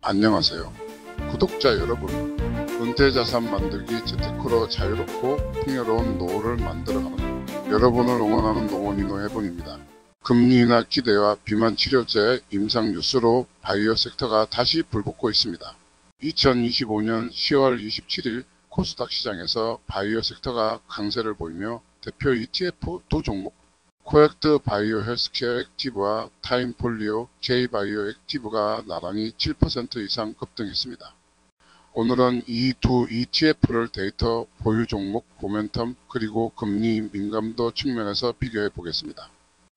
안녕하세요. 구독자 여러분, 은퇴자산 만들기 재테크로 자유롭고 풍요로운 노후를 만들어가는 여러분을 응원하는 노원이노 해본입니다. 금리 인하 기대와 비만 치료제 임상 뉴스로 바이오 섹터가 다시 불붙고 있습니다. 2025년 10월 27일 코스닥 시장에서 바이오 섹터가 강세를 보이며 대표 ETF 두 종목 코엑트 바이오 헬스케어 액티브와 타임폴리오 K바이오 액티브가 나란히 7% 이상 급등했습니다. 오늘은 이 두 ETF를 데이터 보유 종목 모멘텀 그리고 금리 민감도 측면에서 비교해 보겠습니다.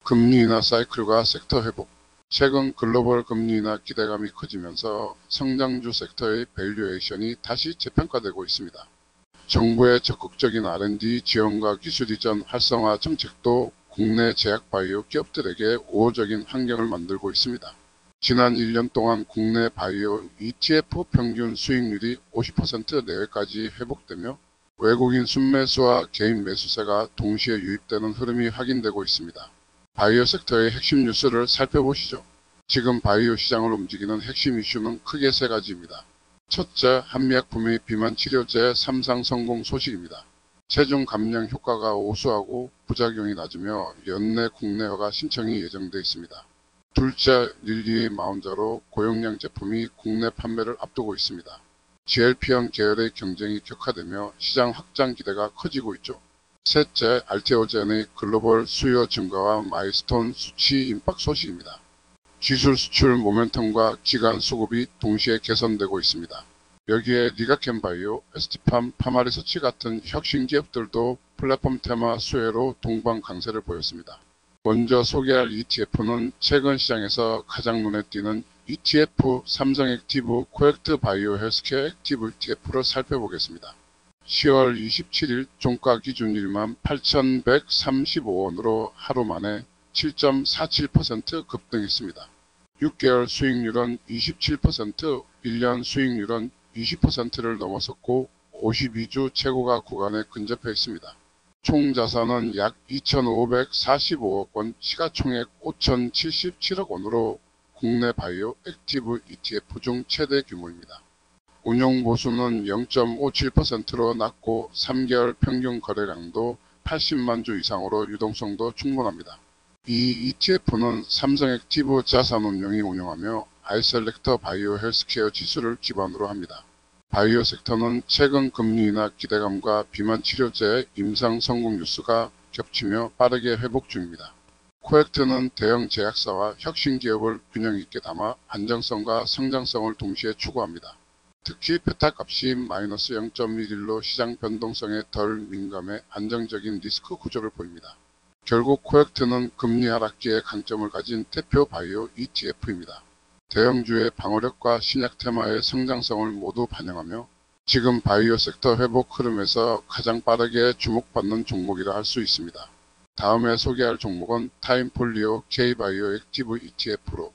금리 인하 사이클과 섹터 회복. 최근 글로벌 금리 인하 기대감이 커지면서 성장주 섹터의 밸류에이션이 다시 재평가되고 있습니다. 정부의 적극적인 R&D 지원과 기술 이전 활성화 정책도 국내 제약바이오 기업들에게 우호적인 환경을 만들고 있습니다. 지난 1년 동안 국내 바이오 ETF 평균 수익률이 50% 내외까지 회복되며 외국인 순매수와 개인 매수세가 동시에 유입되는 흐름이 확인되고 있습니다. 바이오 섹터의 핵심 뉴스를 살펴보시죠. 지금 바이오 시장을 움직이는 핵심 이슈는 크게 세 가지입니다. 첫째, 한미약품의 비만 치료제 3상 성공 소식입니다. 체중 감량 효과가 우수하고 부작용이 낮으며 연내 국내 허가 신청이 예정돼 있습니다. 둘째, 릴리의 마운자로 고용량 제품이 국내 판매를 앞두고 있습니다. GLP-1 계열의 경쟁이 격화되며 시장 확장 기대가 커지고 있죠. 셋째, 알테오젠의 글로벌 수요 증가와 마일스톤 수치 임박 소식입니다. 기술 수출 모멘텀과 기간 수급이 동시에 개선되고 있습니다. 여기에 리가켄바이오, ST팜, 파마리서치 같은 혁신 기업들도 플랫폼 테마 수혜로 동반 강세를 보였습니다. 먼저 소개할 ETF는 최근 시장에서 가장 눈에 띄는 ETF 삼성 액티브 코엑트 바이오 헬스케어 액티브 ETF를 살펴보겠습니다. 10월 27일 종가 기준 18,135원으로 하루 만에 7.47% 급등했습니다. 6개월 수익률은 27%, 1년 수익률은 20%를 넘어섰고 52주 최고가 구간에 근접해 있습니다. 총 자산은 약 2,545억 원, 시가총액 5,077억 원으로 국내 바이오 액티브 ETF 중 최대 규모입니다. 운용 보수는 0.57%로 낮고 3개월 평균 거래량도 80만 주 이상으로 유동성도 충분합니다. 이 ETF는 삼성 액티브 자산운용이 운영하며 아이셀렉터 바이오 헬스케어 지수를 기반으로 합니다. 바이오 섹터는 최근 금리 인하 기대감과 비만 치료제 임상 성공 뉴스가 겹치며 빠르게 회복 중입니다. 코엑트는 대형 제약사와 혁신 기업을 균형 있게 담아 안정성과 성장성을 동시에 추구합니다. 특히 베타 값이 마이너스 0.11로 시장 변동성에 덜 민감해 안정적인 리스크 구조를 보입니다. 결국 코엑트는 금리 하락기에 강점을 가진 대표 바이오 ETF입니다. 대형주의 방어력과 신약 테마의 성장성을 모두 반영하며 지금 바이오 섹터 회복 흐름에서 가장 빠르게 주목받는 종목이라 할 수 있습니다. 다음에 소개할 종목은 타임폴리오 K바이오 액티브 ETF로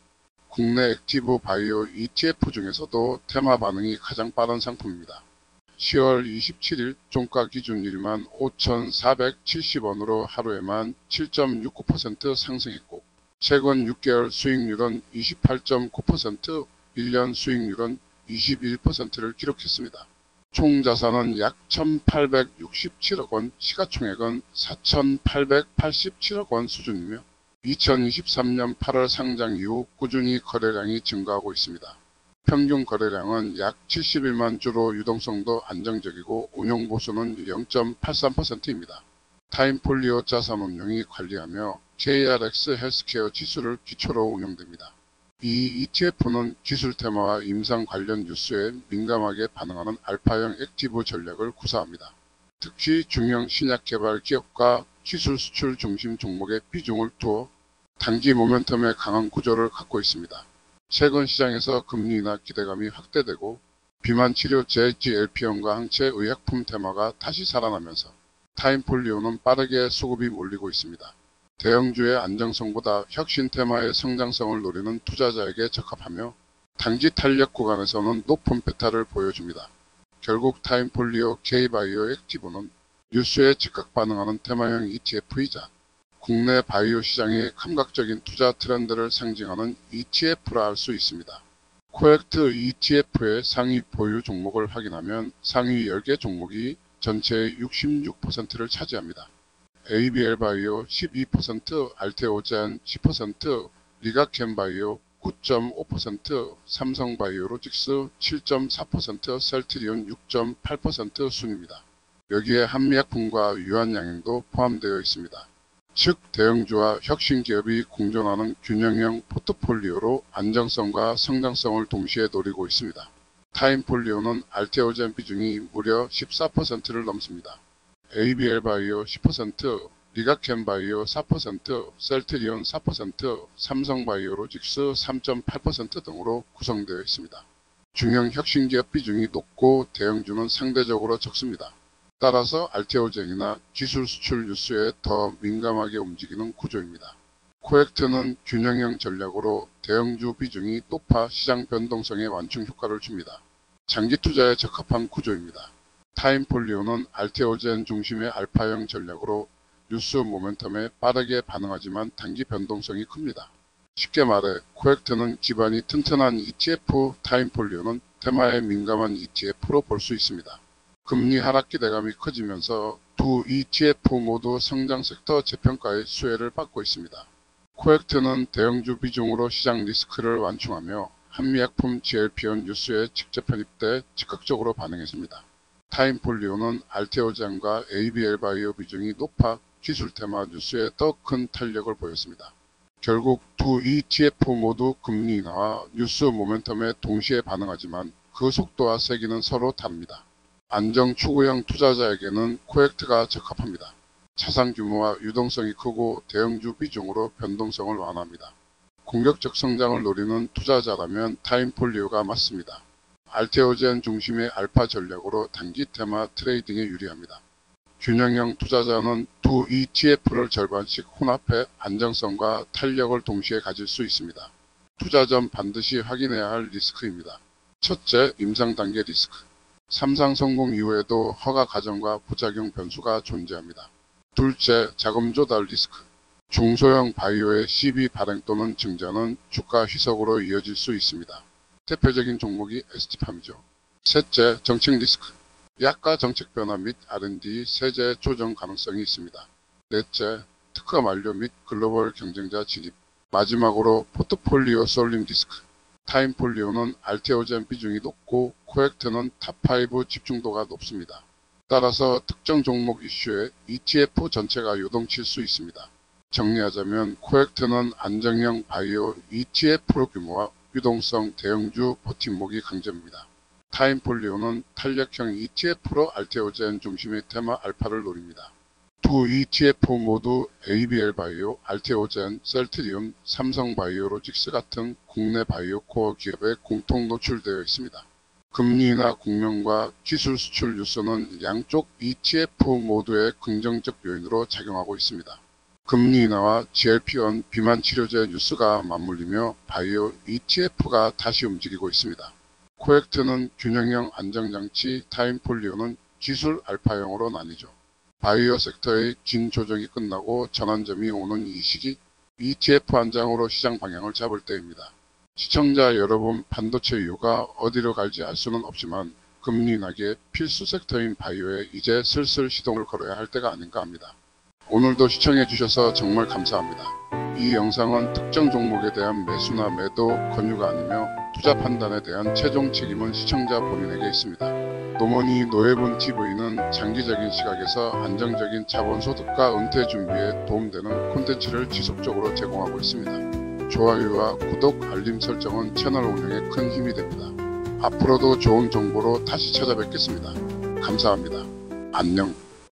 국내 액티브 바이오 ETF 중에서도 테마 반응이 가장 빠른 상품입니다. 10월 27일 종가 기준 15,470원으로 하루에만 7.69% 상승했고 최근 6개월 수익률은 28.9%, 1년 수익률은 21%를 기록했습니다. 총 자산은 약 1,867억 원, 시가총액은 4,887억 원 수준이며 2023년 8월 상장 이후 꾸준히 거래량이 증가하고 있습니다. 평균 거래량은 약 71만 주로 유동성도 안정적이고 운용 보수는 0.83%입니다. 타임폴리오 자산운용이 관리하며 KRX 헬스케어 지수를 기초로 운영됩니다. 이 ETF는 기술 테마와 임상 관련 뉴스에 민감하게 반응하는 알파형 액티브 전략을 구사합니다. 특히 중형 신약 개발 기업과 기술 수출 중심 종목에 비중을 두어 단기 모멘텀의 강한 구조를 갖고 있습니다. 최근 시장에서 금리 인하 기대감이 확대되고 비만 치료제 GLP-1과 항체 의약품 테마가 다시 살아나면서 타임폴리오는 빠르게 수급이 몰리고 있습니다. 대형주의 안정성보다 혁신 테마의 성장성을 노리는 투자자에게 적합하며 단기 탄력 구간에서는 높은 베타를 보여줍니다. 결국 타임폴리오 K바이오 액티브는 뉴스에 즉각 반응하는 테마형 ETF이자 국내 바이오 시장의 감각적인 투자 트렌드를 상징하는 ETF라 할 수 있습니다. 코엑트 ETF의 상위 보유 종목을 확인하면 상위 10개 종목이 전체의 66%를 차지합니다. ABL바이오 12%, 알테오젠 10%, 리가켄바이오 9.5%, 삼성바이오로직스 7.4%, 셀트리온 6.8% 순입니다. 여기에 한미약품과 유한양행도 포함되어 있습니다. 즉 대형주와 혁신기업이 공존하는 균형형 포트폴리오로 안정성과 성장성을 동시에 노리고 있습니다. 타임폴리오는 알테오젠 비중이 무려 14%를 넘습니다. ABL바이오 10%, 리가켄바이오 4%, 셀트리온 4%, 삼성바이오로직스 3.8% 등으로 구성되어 있습니다. 중형 혁신기업 비중이 높고 대형주는 상대적으로 적습니다. 따라서 알테오젠이나 기술 수출 뉴스에 더 민감하게 움직이는 구조입니다. 코엑트는 균형형 전략으로 대형주 비중이 높아 시장 변동성에 완충 효과를 줍니다. 장기 투자에 적합한 구조입니다. 타임폴리오는 알테오젠 중심의 알파형 전략으로 뉴스 모멘텀에 빠르게 반응하지만 단기 변동성이 큽니다. 쉽게 말해 코엑트는 기반이 튼튼한 ETF, 타임폴리오는 테마에 민감한 ETF로 볼 수 있습니다. 금리 하락 기대감이 커지면서 두 ETF 모두 성장 섹터 재평가의 수혜를 받고 있습니다. 코엑트는 대형주 비중으로 시장 리스크를 완충하며 한미약품 GLP-1 뉴스에 직접 편입돼 적극적으로 반응했습니다. 타임폴리오는 알테오젠과 ABL바이오 비중이 높아 기술 테마 뉴스에 더 큰 탄력을 보였습니다. 결국 두 ETF 모두 금리 인하와 뉴스 모멘텀에 동시에 반응하지만 그 속도와 세기는 서로 다릅니다. 안정 추구형 투자자에게는 코엑트가 적합합니다. 자산 규모와 유동성이 크고 대형주 비중으로 변동성을 완화합니다. 공격적 성장을 노리는 투자자라면 타임폴리오가 맞습니다. 알테오젠 중심의 알파 전략으로 단기 테마 트레이딩에 유리합니다. 균형형 투자자는 두 ETF를 절반씩 혼합해 안정성과 탄력을 동시에 가질 수 있습니다. 투자 전 반드시 확인해야 할 리스크입니다. 첫째, 임상 단계 리스크. 삼상 성공 이후에도 허가 과정과 부작용 변수가 존재합니다. 둘째, 자금 조달 리스크. 중소형 바이오의 CB 발행 또는 증자는 주가 희석으로 이어질 수 있습니다. 대표적인 종목이 ST팜이죠. 셋째, 정책 리스크. 약가 정책 변화 및 R&D 세제 조정 가능성이 있습니다. 넷째, 특허 만료 및 글로벌 경쟁자 진입. 마지막으로 포트폴리오 쏠림 리스크. 타임폴리오는 알테오젠 비중이 높고 코엑트는 탑5 집중도가 높습니다. 따라서 특정 종목 이슈에 ETF 전체가 요동칠 수 있습니다. 정리하자면 코엑트는 안정형 바이오 ETF 규모와 유동성 대형주 버팀목이 강점입니다. 타임폴리오는 탄력형 ETF로 알테오젠 중심의 테마 알파를 노립니다. 두 ETF 모두 ABL바이오, 알테오젠, 셀트리온, 삼성바이오로직스 같은 국내 바이오 코어 기업에 공통 노출되어 있습니다. 금리 인하 국면과 기술 수출 뉴스는 양쪽 ETF 모두의 긍정적 요인으로 작용하고 있습니다. 금리 인하와 GLP-1 비만 치료제 뉴스가 맞물리며 바이오 ETF가 다시 움직이고 있습니다. 코엑트는 균형형 안정장치, 타임폴리오는 기술 알파형으로 나뉘죠. 바이오 섹터의 긴 조정이 끝나고 전환점이 오는 이 시기 ETF 한 장으로 시장 방향을 잡을 때입니다. 시청자 여러분, 반도체 이유가 어디로 갈지 알 수는 없지만 금리 인하기에 필수 섹터인 바이오에 이제 슬슬 시동을 걸어야 할 때가 아닌가 합니다. 오늘도 시청해 주셔서 정말 감사합니다. 이 영상은 특정 종목에 대한 매수나 매도 권유가 아니며 투자 판단에 대한 최종 책임은 시청자 본인에게 있습니다. 노머니 노예분 TV는 장기적인 시각에서 안정적인 자본소득과 은퇴 준비에 도움되는 콘텐츠를 지속적으로 제공하고 있습니다. 좋아요와 구독, 알림 설정은 채널 운영에 큰 힘이 됩니다. 앞으로도 좋은 정보로 다시 찾아뵙겠습니다. 감사합니다. 안녕.